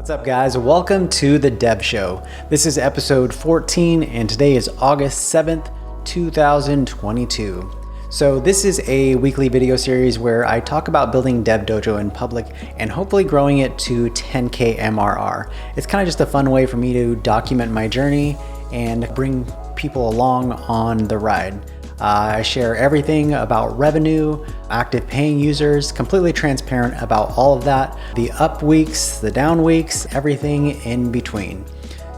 What's up guys, welcome to the Dev Show. This is episode 14 and today is August 7th, 2022. So this is a weekly video series where I talk about building DevDojo in public and hopefully growing it to 10K MRR. It's kind of just a fun way for me to document my journey and bring people along on the ride. I share everything about revenue, active paying users, completely transparent about all of that, the up weeks, the down weeks, everything in between.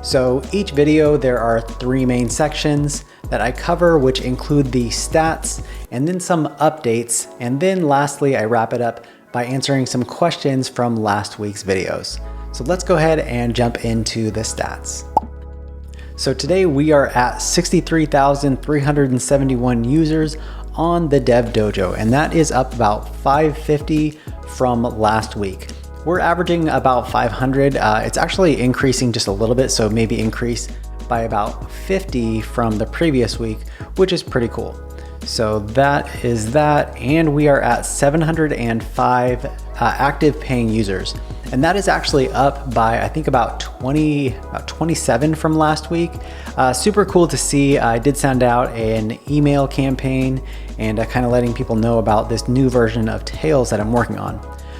So each video there are 3 main sections that I cover, which include the stats and then some updates. And then lastly, I wrap it up by answering some questions from last week's videos. So let's go ahead and jump into the stats. So today we are at 63,371 users on the DevDojo, and that is up about 550 from last week. We're averaging about 500. It's actually increasing just a little bit, so maybe increase by about 50 from the previous week, which is pretty cool. So that is that, and we are at 705 active paying users. And that is actually up by, I think about 27 from last week. Super cool to see. I did send out an email campaign and kind of letting people know about this new version of Tails that I'm working on.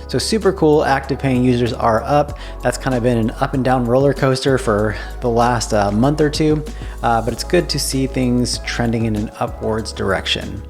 So super cool, active paying users are up. That's kind of been an up and down roller coaster for the last month or two, but it's good to see things trending in an upwards direction.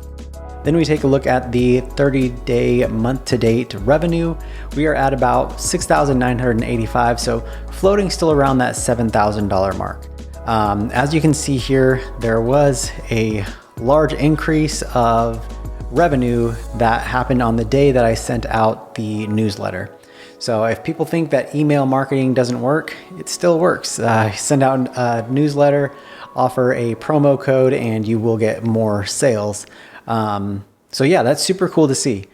Then we take a look at the 30-day month-to-date revenue. We are at about 6,985, so floating still around that $7,000 mark. As you can see here, there was a large increase of revenue that happened on the day that I sent out the newsletter. So if people think that email marketing doesn't work, it still works. Send out a newsletter, offer a promo code, and you will get more sales. So yeah, that's super cool to see.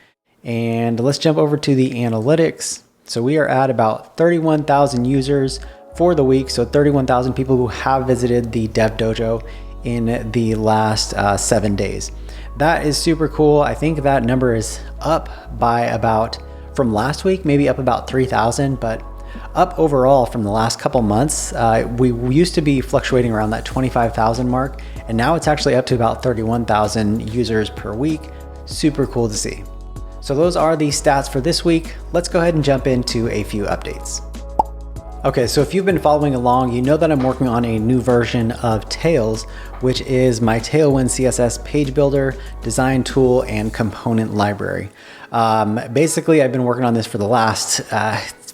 And let's jump over to the analytics. So we are at about 31,000 users for the week. So 31,000 people who have visited the DevDojo in the last 7 days. That is super cool. I think that number is up by about, from last week, maybe up about 3,000, but up overall from the last couple months. We used to be fluctuating around that 25,000 mark, and now it's actually up to about 31,000 users per week. Super cool to see. So those are the stats for this week. Let's go ahead and jump into a few updates. Okay, so if you've been following along, you know that I'm working on a new version of Tails, which is my Tailwind CSS page builder, design tool, and component library. Basically, I've been working on this for the last,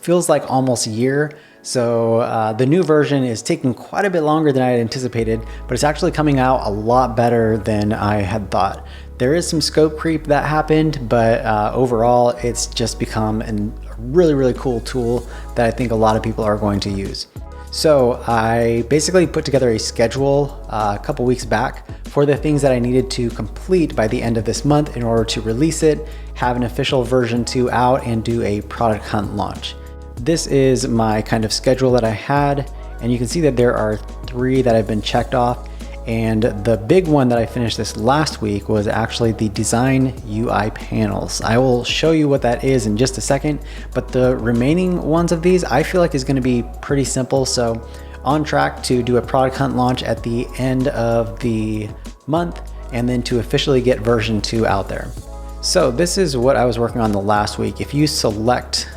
feels like almost a year. So the new version is taking quite a bit longer than I had anticipated, but it's actually coming out a lot better than I had thought. There is some scope creep that happened, but overall, it's just become a really, really cool tool that I think a lot of people are going to use. So I basically put together a schedule a couple weeks back for the things that I needed to complete by the end of this month in order to release it, have an official version 2 out, and do a product hunt launch. This is my kind of schedule that I had, and you can see that there are 3 that have been checked off. And the big one that I finished this last week was actually the design UI panels. I will show you what that is in just a second, but the remaining ones of these I feel like is going to be pretty simple. So on track to do a product hunt launch at the end of the month and then to officially get version 2 out there. So this is what I was working on the last week. If you select,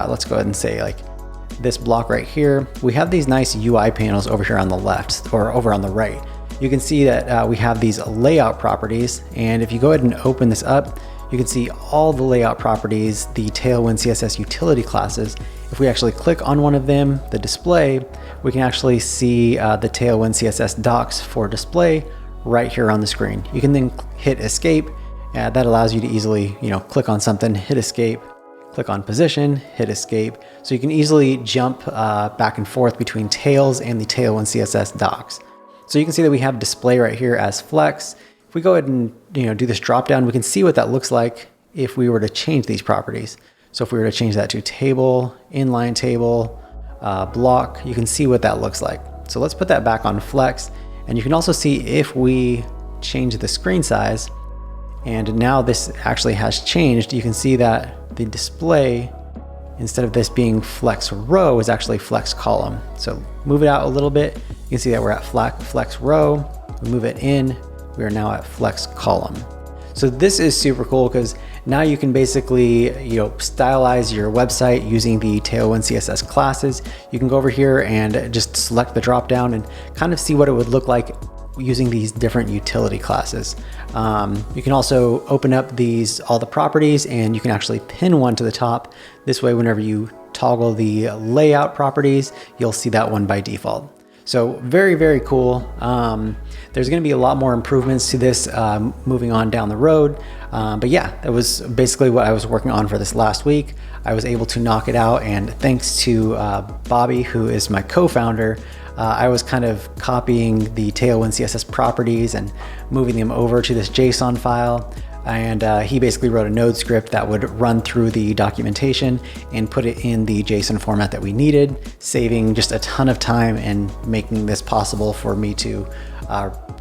let's go ahead and say like this block right here, we have these nice UI panels over here on the left or over on the right. You can see that we have these layout properties, and if you go ahead and open this up, you can see all the layout properties, the Tailwind CSS utility classes. If we actually click on one of them, the display, we can actually see the Tailwind CSS docs for display right here on the screen. You can then hit escape. That allows you to easily, click on something, hit escape, click on position, hit escape. So you can easily jump back and forth between Tails and the Tailwind CSS docs. So you can see that we have display right here as flex. If we go ahead and do this drop down, we can see what that looks like if we were to change these properties. So if we were to change that to table, inline table, block, you can see what that looks like. So let's put that back on flex, and you can also see if we change the screen size, and now this actually has changed. You can see that the display instead of this being flex row, is actually flex column. So move it out a little bit. You can see that we're at flex row. We move it in, we are now at flex column. So this is super cool because now you can basically, stylize your website using the Tailwind CSS classes. You can go over here and just select the drop down and kind of see what it would look like using these different utility classes. You can also open up all the properties, and you can actually pin one to the top. This way, whenever you toggle the layout properties, you'll see that one by default. So very, very cool. There's going to be a lot more improvements to this moving on down the road. But yeah, that was basically what I was working on for this last week. I was able to knock it out, and thanks to Bobby, who is my co-founder, I was kind of copying the Tailwind CSS properties and moving them over to this JSON file. And he basically wrote a node script that would run through the documentation and put it in the JSON format that we needed, saving just a ton of time and making this possible for me to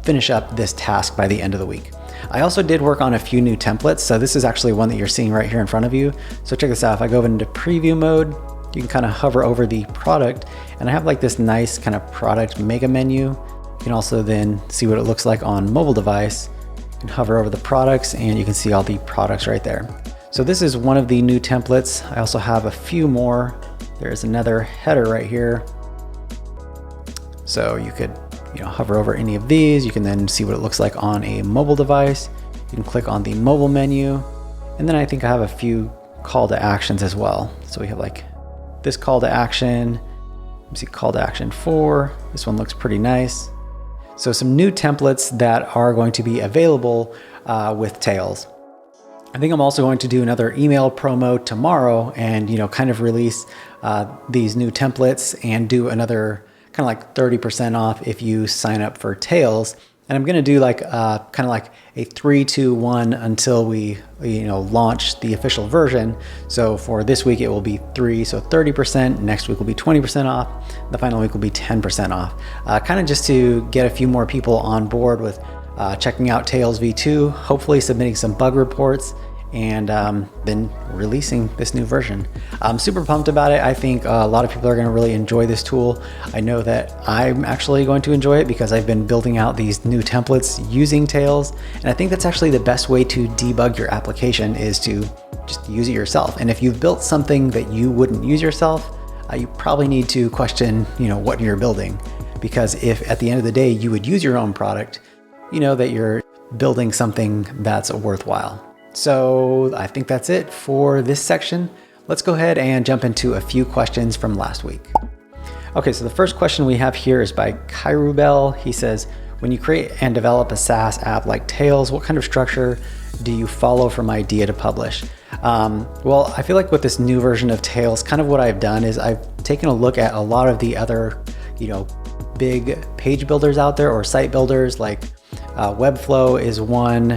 finish up this task by the end of the week. I also did work on a few new templates. So this is actually one that you're seeing right here in front of you. So check this out. If I go into preview mode, you can kind of hover over the product, and I have like this nice kind of product mega menu. You can also then see what it looks like on mobile device. You can hover over the products, and you can see all the products right there. So this is one of the new templates. I also have a few more. There's another header right here. So you could hover over any of these. You can then see what it looks like on a mobile device. You can click on the mobile menu. And then I think I have a few call to actions as well. So we have like this call to action. Let me see, call to action 4. This one looks pretty nice. So some new templates that are going to be available with Tails. I think I'm also going to do another email promo tomorrow and, kind of release these new templates and do another kind of like 30% off if you sign up for Tails. And I'm going to do like kind of like a 3, 2, 1 until we, launch the official version. So for this week, it will be 3, so 30%. Next week will be 20% off. The final week will be 10% off. Kind of just to get a few more people on board with checking out Tails V2, hopefully submitting some bug reports, and then releasing this new version. I'm super pumped about it. I think a lot of people are going to really enjoy this tool. I know that I'm actually going to enjoy it because I've been building out these new templates using Tails, and I think that's actually the best way to debug your application is to just use it yourself. And if you've built something that you wouldn't use yourself, you probably need to question, what you're building, because if at the end of the day you would use your own product, that you're building something that's worthwhile. So I think that's it for this section. Let's go ahead and jump into a few questions from last week. Okay, so the first question we have here is by Kairubel. He says, when you create and develop a SaaS app like Tails, what kind of structure do you follow from idea to publish? Well, I feel like with this new version of Tails, kind of what I've done is I've taken a look at a lot of the other, big page builders out there or site builders like Webflow is one,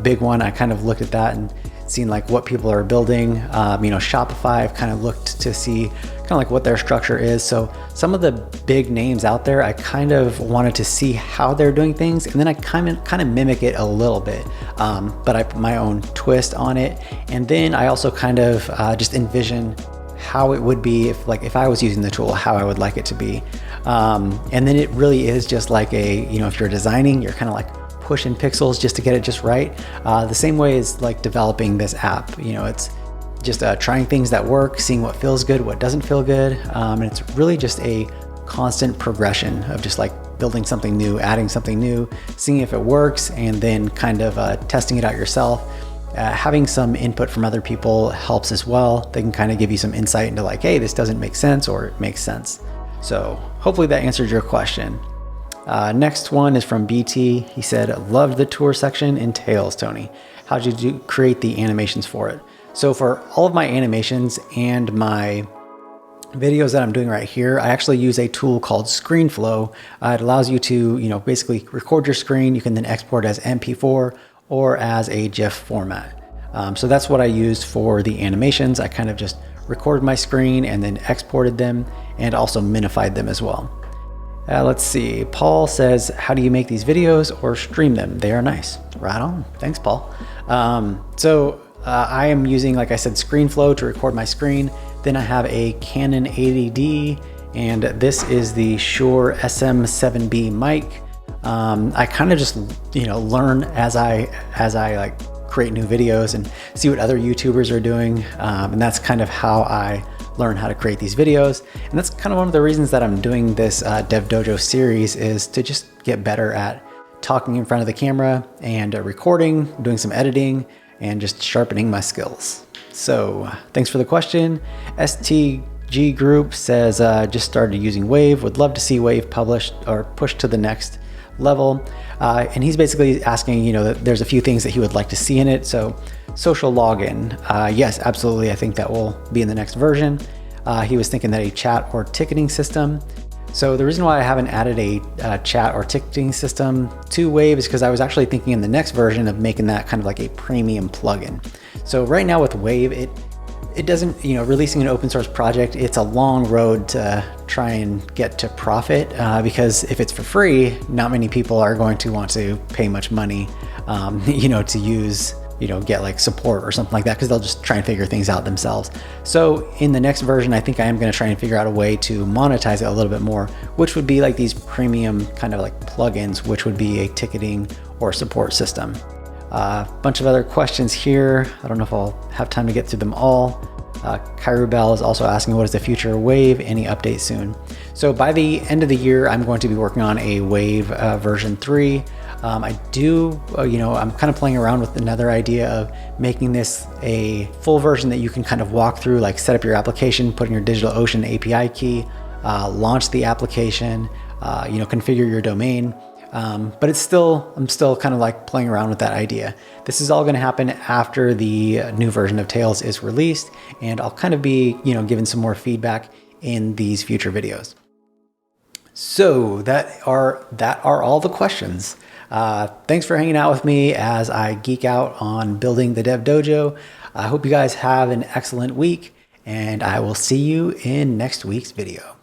big one. I kind of looked at that and seen like what people are building. Shopify, I've kind of looked to see kind of like what their structure is. So some of the big names out there, I kind of wanted to see how they're doing things, and then I kind of mimic it a little bit, but I put my own twist on it. And then I also kind of just envision how it would be if I was using the tool, how I would like it to be. And then it really is just like if you're designing, you're kind of like pushing pixels just to get it just right. The same way as like developing this app, it's just trying things that work, seeing what feels good, what doesn't feel good. And it's really just a constant progression of just like building something new, adding something new, seeing if it works, and then kind of testing it out yourself. Having some input from other people helps as well. They can kind of give you some insight into like, hey, this doesn't make sense, or it makes sense. So hopefully that answered your question. Next one is from BT. He said, loved the tour section in Tails, Tony. How did you create the animations for it? So for all of my animations and my videos that I'm doing right here, I actually use a tool called ScreenFlow. It allows you to, basically record your screen. You can then export as MP4 or as a GIF format. So that's what I used for the animations. I kind of just recorded my screen and then exported them and also minified them as well. Let's see. Paul says, how do you make these videos or stream them? They are nice. Right on. Thanks, Paul. I am using, like I said, ScreenFlow to record my screen. Then I have a Canon 80D, and this is the Shure SM7B mic. I kind of just, learn as I like create new videos and see what other YouTubers are doing. And that's kind of how I learn how to create these videos. And that's kind of one of the reasons that I'm doing this DevDojo series, is to just get better at talking in front of the camera and recording, doing some editing, and just sharpening my skills. So thanks for the question. STG Group says, just started using Wave, would love to see Wave published or pushed to the next level. And he's basically asking, that there's a few things that he would like to see in it. So social login, yes, absolutely. I think that will be in the next version. He was thinking that a chat or ticketing system. So the reason why I haven't added a chat or ticketing system to Wave is because I was actually thinking in the next version of making that kind of like a premium plugin. So right now with Wave, it doesn't, releasing an open source project, it's a long road to try and get to profit, because if it's for free, not many people are going to want to pay much money, to use, get like support or something like that, because they'll just try and figure things out themselves. So in the next version, I think I am going to try and figure out a way to monetize it a little bit more, which would be like these premium kind of like plugins, which would be a ticketing or support system. Bunch of other questions here. I don't know if I'll have time to get through them all. Kairu Bell is also asking, what is the future of Wave? Any updates soon? So by the end of the year, I'm going to be working on a Wave version 3. I'm kind of playing around with another idea of making this a full version that you can kind of walk through, like set up your application, put in your DigitalOcean API key, launch the application, configure your domain. But I'm still kind of like playing around with that idea. This is all going to happen after the new version of Tails is released, and I'll kind of be, giving some more feedback in these future videos. So that are all the questions. Thanks for hanging out with me as I geek out on building the DevDojo. I hope you guys have an excellent week, and I will see you in next week's video.